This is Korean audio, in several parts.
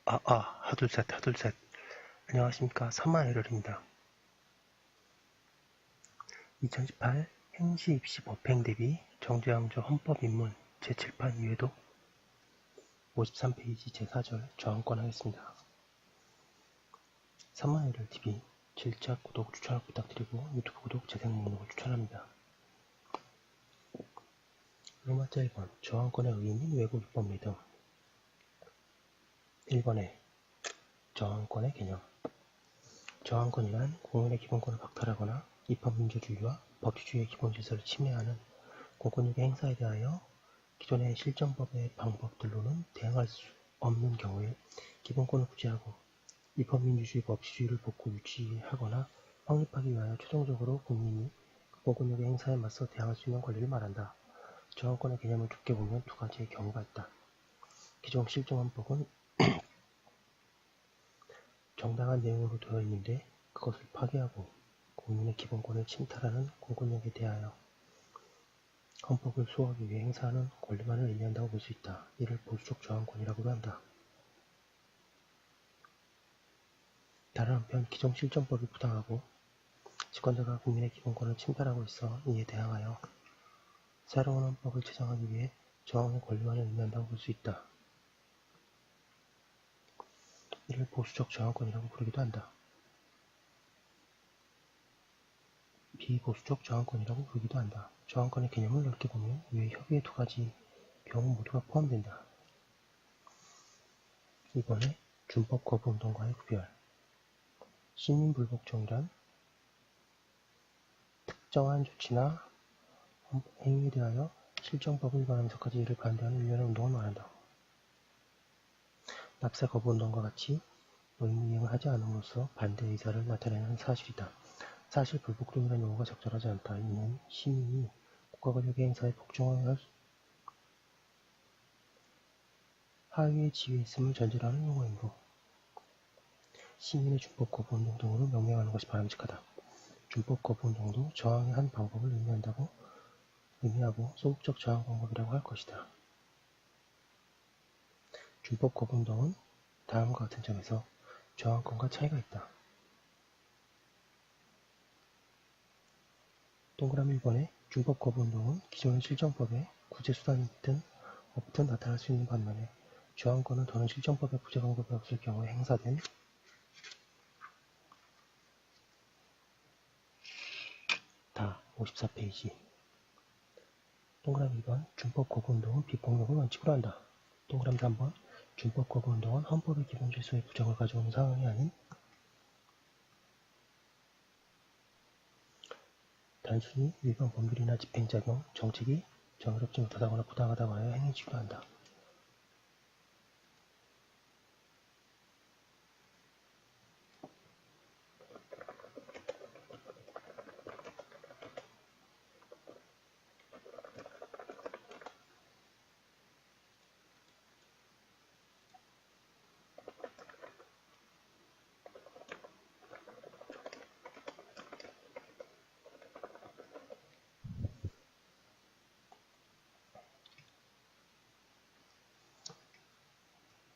하둘셋, 하둘셋. 안녕하십니까. 사마에럴입니다. 2018 행시 입시 법행 대비 정제왕조 헌법입문 제7판 유해독 53페이지 제4절 저항권 하겠습니다. 사마에럴 TV 질작 구독 추천을 부탁드리고 유튜브 구독 재생 목록을 추천합니다. 로마자 1번 저항권의 의미는 외국 입법 및 등 1번에 저항권의 개념 저항권이란 공연의 기본권을 박탈하거나 입법민주주의와 법치주의의 기본 질서를 침해하는 공권력의 행사에 대하여 기존의 실정법의 방법들로는 대항할 수 없는 경우에 기본권을 구제하고 입법민주주의 법치주의를 복구 유지하거나 확립하기 위하여 최종적으로 국민이 그 공권력의 행사에 맞서 대항할 수 있는 권리를 말한다. 저항권의 개념을 좁게 보면 두 가지의 경우가 있다. 기존 실정헌법은 정당한 내용으로 되어 있는데 그것을 파괴하고 국민의 기본권을 침탈하는 공권력에 대하여 헌법을 수호하기 위해 행사하는 권리만을 의미한다고 볼 수 있다. 이를 보수적 저항권이라고도 한다. 다른 한편 기존 실정법이 부당하고 집권자가 국민의 기본권을 침탈하고 있어 이에 대항하여 새로운 헌법을 제정하기 위해 저항의 권리만을 의미한다고 볼 수 있다. 이를 보수적 저항권이라고 부르기도 한다. 비보수적 저항권이라고 부르기도 한다. 저항권의 개념을 넓게 보면 위의 협의의 두 가지 경우 모두가 포함된다. 이번에 준법 거부운동과의 구별 시민불복종이란 특정한 조치나 행위에 대하여 실정법을 위반하면서까지 이를 반대하는 일련의 운동을 말한다. 납세 거부운동과 같이 의무이행을 하지 않음으로써 반대 의사를 나타내는 사실이다. 사실 불복종이라는 용어가 적절하지 않다. 이는 시민이 국가 권력의 행사에 복종할 하위의 지위에 있음을 전제로 하는 용어이므로 시민의 준법 거부운동 등으로 명명하는 것이 바람직하다. 준법 거부운동도 저항의 한 방법을 의미하고 소극적 저항 방법이라고 할 것이다. 준법 거부운동은 다음과 같은 점에서 저항권과 차이가 있다. 동그라미 1번에 준법 거부운동은 기존의 실정법에 구제수단이 있든 없든 나타날 수 있는 반면에 저항권은 더는 실정법에 구제 방법이 없을 경우에 행사된 다 54페이지 동그라미 2번 준법 거부운동은 비폭력을 원칙으로 한다. 동그라미 3번 준법 거부운동은 헌법의 기본 질서의 부정을 가져오는 상황이 아닌 단순히 일반 법률이나 집행작용, 정책이 정의롭지 못하다거나 부당하다고 하여 행해지기도 한다.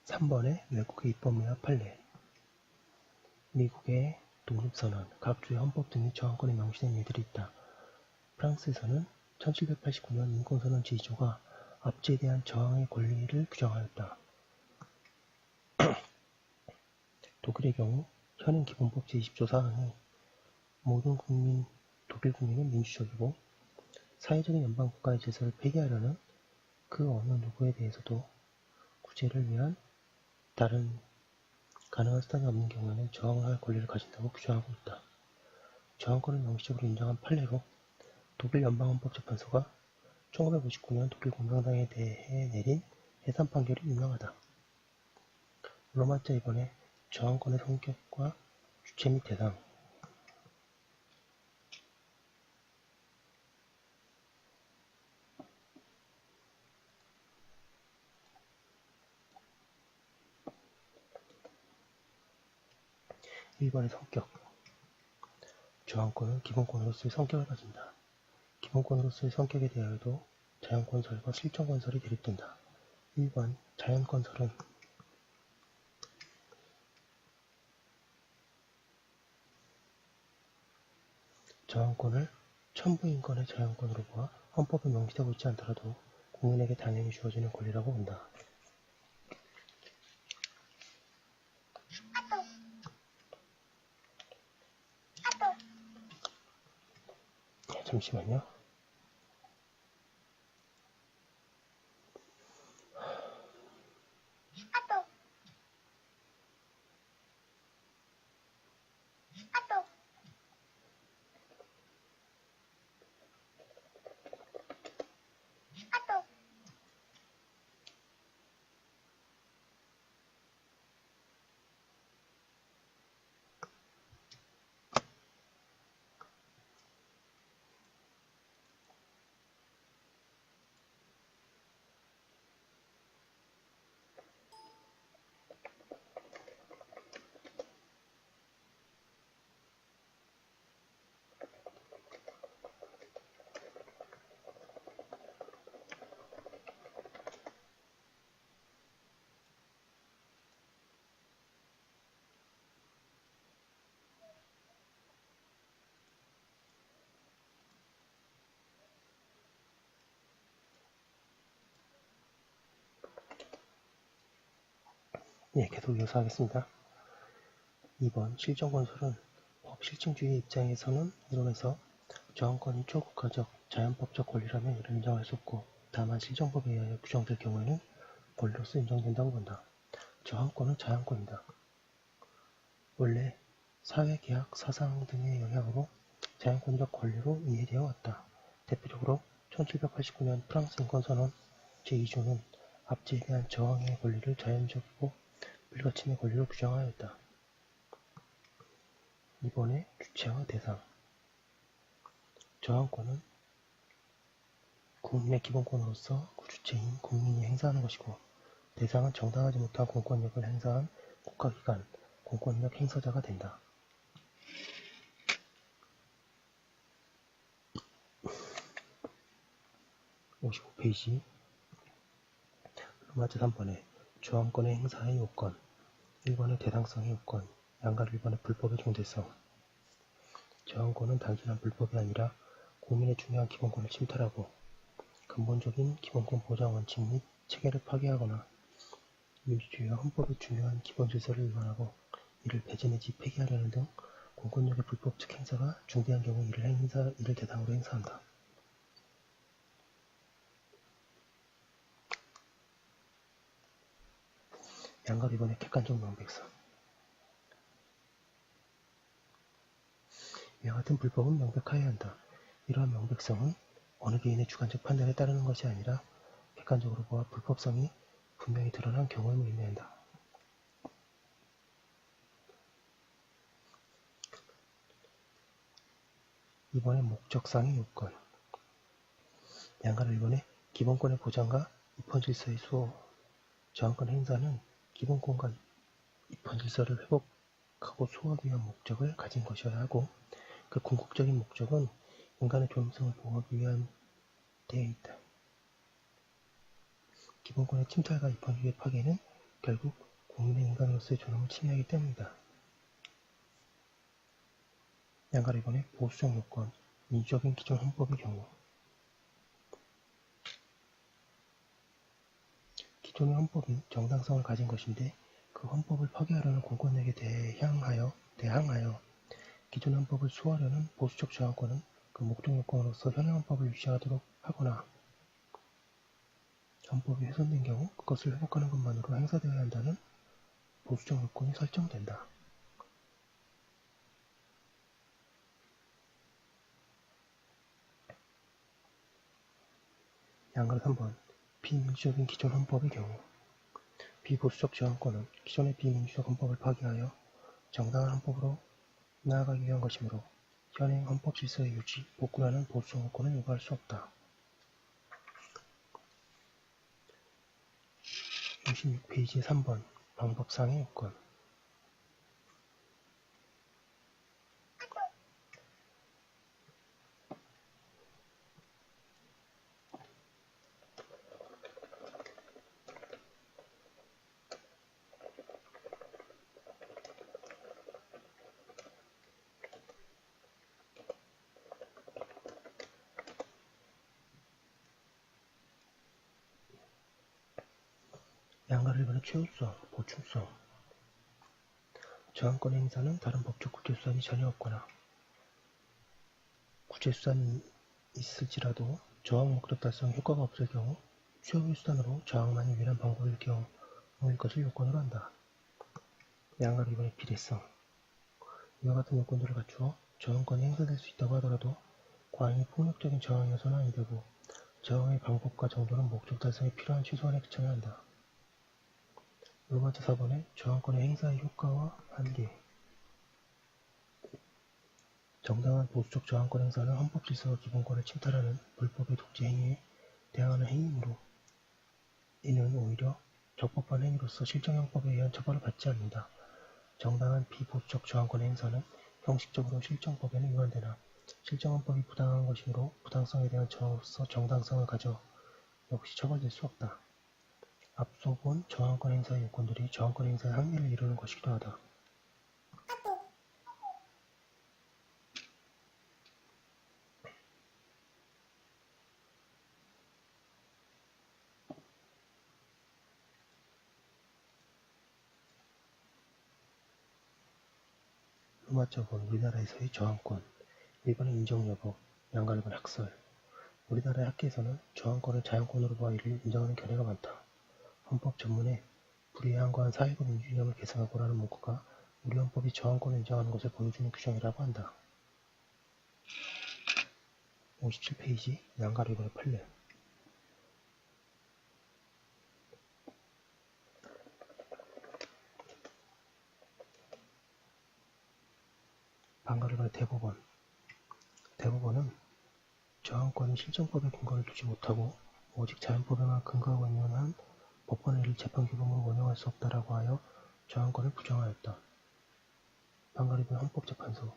3번에 외국의 입법례와 판례 미국의 독립선언, 각 주의 헌법 등의 저항권이 명시된 예들이 있다. 프랑스에서는 1789년 인권선언 제2조가 압제에 대한 저항의 권리를 규정하였다. 독일의 경우 현행 기본법 제20조 사항이 모든 독일 국민은 민주적이고 사회적인 연방국가의 질서를 폐기하려는 그 어느 누구에 대해서도 구제를 위한 다른 가능한 수단이 없는 경우에는 저항할 권리를 가진다고 규정하고 있다. 저항권을 명시적으로 인정한 판례로 독일 연방헌법재판소가 1959년 독일 공산당에 대해 내린 해산 판결이 유명하다. 로마자 2번에 저항권의 성격과 주체 및 대상 1번의 성격 저항권은 기본권으로서의 성격을 가진다. 기본권으로서의 성격에 대하여도 자연건설과 실정건설이 대립된다. 1번 자연건설은 저항권을 천부인권의 저항권으로 보아 헌법에 명시되고 있지 않더라도 국민에게 당연히 주어지는 권리라고 본다. 잠시만요. 예, 계속 이어서 하겠습니다. 2번 실정건설은 법 실증주의 입장에서는 이론에서 저항권이 초국가적, 자연법적 권리라면 이를 인정할 수 없고 다만 실정법에 의하여 규정될 경우에는 권리로서 인정된다고 본다. 저항권은 자양권이다. 원래 사회계약, 사상 등의 영향으로 자양권적 권리로 이해되어 왔다. 대표적으로 1789년 프랑스 인권선언 제2조는 압제에 대한 저항의 권리를 자연적이고 불가침의 권리로 규정하였다. 이번에 주체와 대상. 저항권은 국민의 기본권으로서 주체인 국민이 행사하는 것이고 대상은 정당하지 못한 공권력을 행사한 국가기관, 공권력 행사자가 된다. 55페이지 로마字 3번에 저항권의 행사의 요건 1번의 대상성의 요건 양갈 1번의 불법의 중대성. 저항권은 단순한 불법이 아니라 국민의 중요한 기본권을 침탈하고 근본적인 기본권 보장 원칙 및 체계를 파괴하거나 민주주의와 헌법의 중요한 기본 질서를 위반하고 이를 배제 내지 폐기하려는 등 공권력의 불법적 행사가 중대한 경우 이를 대상으로 행사한다. 양갈 2번의 객관적 명백성. 이와 같은 불법은 명백하여야 한다. 이러한 명백성은 어느 개인의 주관적 판단에 따르는 것이 아니라 객관적으로 보아 불법성이 분명히 드러난 경우임을 의미한다. 이번에 목적상의 요건. 양갈 1번의 기본권의 보장과 입헌질서의 수호. 저항권 행사는 기본권과 입헌질서를 회복하고 수호하기 위한 목적을 가진 것이어야 하고 그 궁극적인 목적은 인간의 존엄성을 보호하기 위한 되어 있다. 기본권의 침탈과 입헌주의 파괴는 결국 국민의 인간으로서의 존엄을 침해하기 때문이다. 양갈 2번의 보수적 요건, 민주적인 기존 헌법의 경우 기존의 헌법이 정당성을 가진 것인데 그 헌법을 파괴하려는 공권력에 대항하여 기존의 헌법을 수호하려는 보수적 저항권은 그 목적 요건으로서 현행 헌법을 유지하도록 하거나 헌법이 훼손된 경우 그것을 회복하는 것만으로 행사되어야 한다는 보수적 요건이 설정된다. 양갈 3번 비민주적인 기존 헌법의 경우 비보수적 저항권은 기존의 비민주적 헌법을 파괴하여 정당한 헌법으로 나아가기 위한 것이므로 현행 헌법 질서의 유지, 복구라는 보수적 요건을 요구할 수 없다. 66페이지 3번 방법상의 요건. 양가를 일반의 최우수성, 보충성. 저항권의 행사는 다른 법적 구제수단이 전혀 없거나 구제수단이 있을지라도 저항 목적 달성 효과가 없을 경우 최후의 수단으로 저항만이 유일한 방법일 경우일 것을 요건으로 한다. 양가를 일반의 비례성. 이와 같은 요건들을 갖추어 저항권이 행사될 수 있다고 하더라도 과잉 폭력적인 저항이어서는 아니 되고 저항의 방법과 정도는 목적 달성에 필요한 최소한에 그쳐야 한다. 두번째 4번에 저항권의 행사의 효과와 한계. 정당한 보수적 저항권 행사는 헌법 질서와 기본권을 침탈하는 불법의 독재 행위에 대항하는 행위이므로 이는 오히려 적법한 행위로서 실정형법에 의한 처벌을 받지 않는다. 정당한 비보수적 저항권의 행사는 형식적으로 실정법에는 위반되나 실정헌법이 부당한 것이므로 부당성에 대한 저항으로서 정당성을 가져 역시 처벌될 수 없다. 앞서 본 저항권 행사의 요건들이 저항권 행사의 한계를 이루는 것이기도 하다. 루마적은 우리나라에서의 저항권, 일본의 인정 여부, 양가일본 학설. 우리나라의 학계에서는 저항권을 자연권으로 보아 이를 인정하는 견해가 많다. 헌법 전문에 불이해한과한 사회적 민주이념을 계승하고라는 문구가 우리 헌법이 저항권을 인정하는 것을 보여주는 규정이라고 한다. 57페이지 양가일본의 판례. 방가일본의 대법원. 대법원은 저항권이 실정법에 근거를 두지 못하고 오직 자연법에만 근거하고 있는 한 법원은 이를 재판규범으로 원용할 수 없다라고 하여 저항권을 부정하였다. 방가일본 헌법재판소.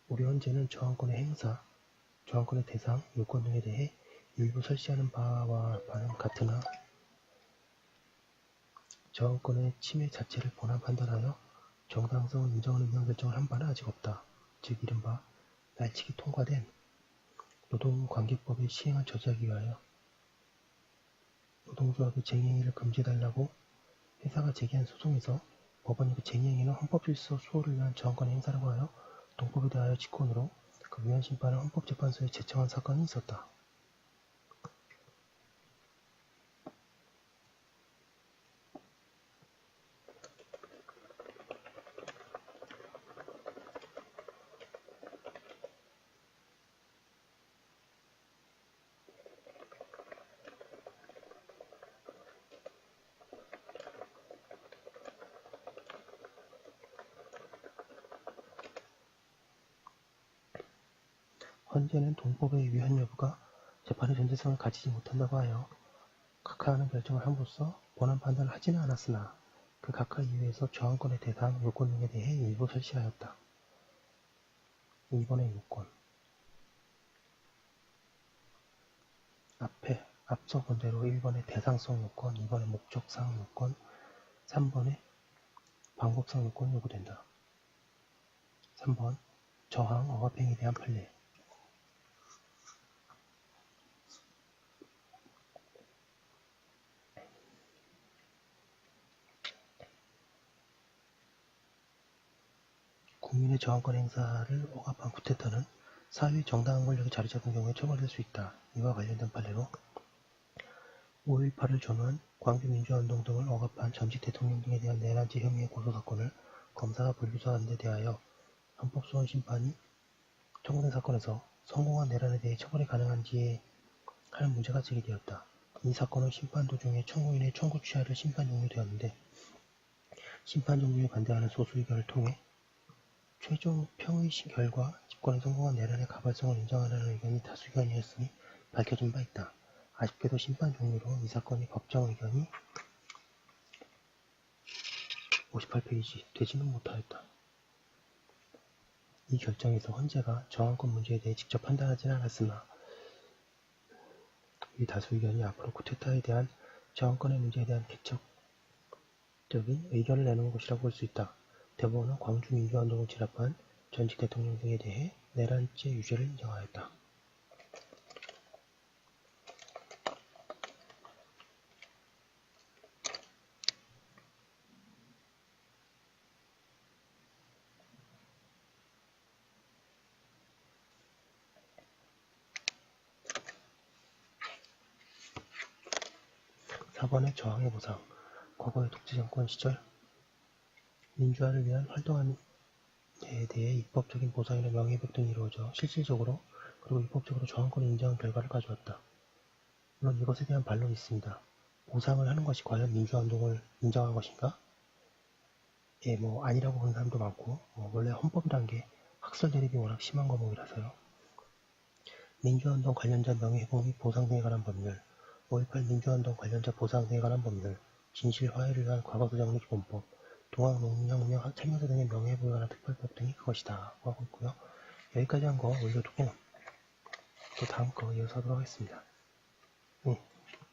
우리 헌재는 저항권의 행사, 저항권의 대상, 요건 등에 대해 일부 설시하는 바와 바는 같으나 저항권의 침해 자체를 본안 판단하여 정당성을 인정하는 의견결정을 한 바는 아직 없다. 즉 이른바 날치기 통과된 노동관계법의 시행을 저지하기 위하여 노동조합의 쟁의행위를 금지해달라고 회사가 제기한 소송에서 법원이 그 쟁의행위는 헌법질서 수호를 위한 저항권의 행사라고 하여 동법에 대하여 직권으로 그 위헌 심판을 헌법재판소에 제청한 사건이 있었다. 헌재는 동법의 위헌 여부가 재판의 전제성을 가지지 못한다고 하여 각하하는 결정을 함으로써 본안 판단을 하지는 않았으나 그 각하 이유에서 저항권의 대상, 요건 등에 대해 일부 설시하였다. 2번의 요건. 앞서 본 대로 1번의 대상성 요건, 2번의 목적상 요건, 3번의 방법상 요건이 요구된다. 3번 저항, 억압행위에 대한 판례. 국민의 저항권 행사를 억압한 쿠데타는 사회의 정당한 권력이 자리 잡은 경우에 처벌될 수 있다. 이와 관련된 판례로 5.18을 전후한 광주민주화운동 등을 억압한 전직 대통령 등에 대한 내란죄 혐의의 고소사건을 검사가 불기소한 데 대하여 헌법소원 심판이 청구된 사건에서 성공한 내란에 대해 처벌이 가능한지에 하는 문제가 제기되었다. 이 사건은 심판 도중에 청구인의 청구 취하를 심판 종료되었는데 심판 종료에 반대하는 소수 의견을 통해 최종 평의 결과 집권에 성공한 내란의 가발성을 인정하라는 의견이 다수 의견이었으니 밝혀진 바 있다. 아쉽게도 심판 종료로 이 사건이 법정 의견이 58페이지 되지는 못하였다. 이 결정에서 헌재가 저항권 문제에 대해 직접 판단하지는 않았으나 이 다수 의견이 앞으로 쿠데타에 대한 저항권의 문제에 대한 객관적인 의견을 내놓은 것이라고 볼 수 있다. 대법원은 광주민주화운동을 진압한 전직 대통령 등에 대해 내란죄 유죄를 인정하였다. 4번의 저항의 보상. 과거의 독재정권 시절 민주화를 위한 활동한 에 대해 입법적인 보상이나 명예회복 등이 이루어져 실질적으로 그리고 입법적으로 저항권을 인정한 결과를 가져왔다. 물론 이것에 대한 반론이 있습니다. 보상을 하는 것이 과연 민주화운동을 인정한 것인가? 예, 아니라고 보는 사람도 많고, 원래 헌법이란 게 학설 대립이 워낙 심한 과목이라서요. 민주화운동 관련자 명예회복 및 보상 등에 관한 법률, 5.18 민주화운동 관련자 보상 등에 관한 법률, 진실 화해를 위한 과거수정리 기본법, 동학농민혁명 참여자 등의 명예회복에 관한 특별법 등이 그것이다 라고 하고 있고요. 여기까지 한 거 올려두고 또 다음 거 이어서 하도록 하겠습니다.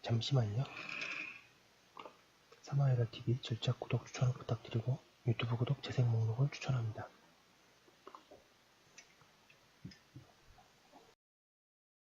잠시만요. 사마이라 TV 절차 구독 추천을 부탁드리고 유튜브 구독 재생 목록을 추천합니다.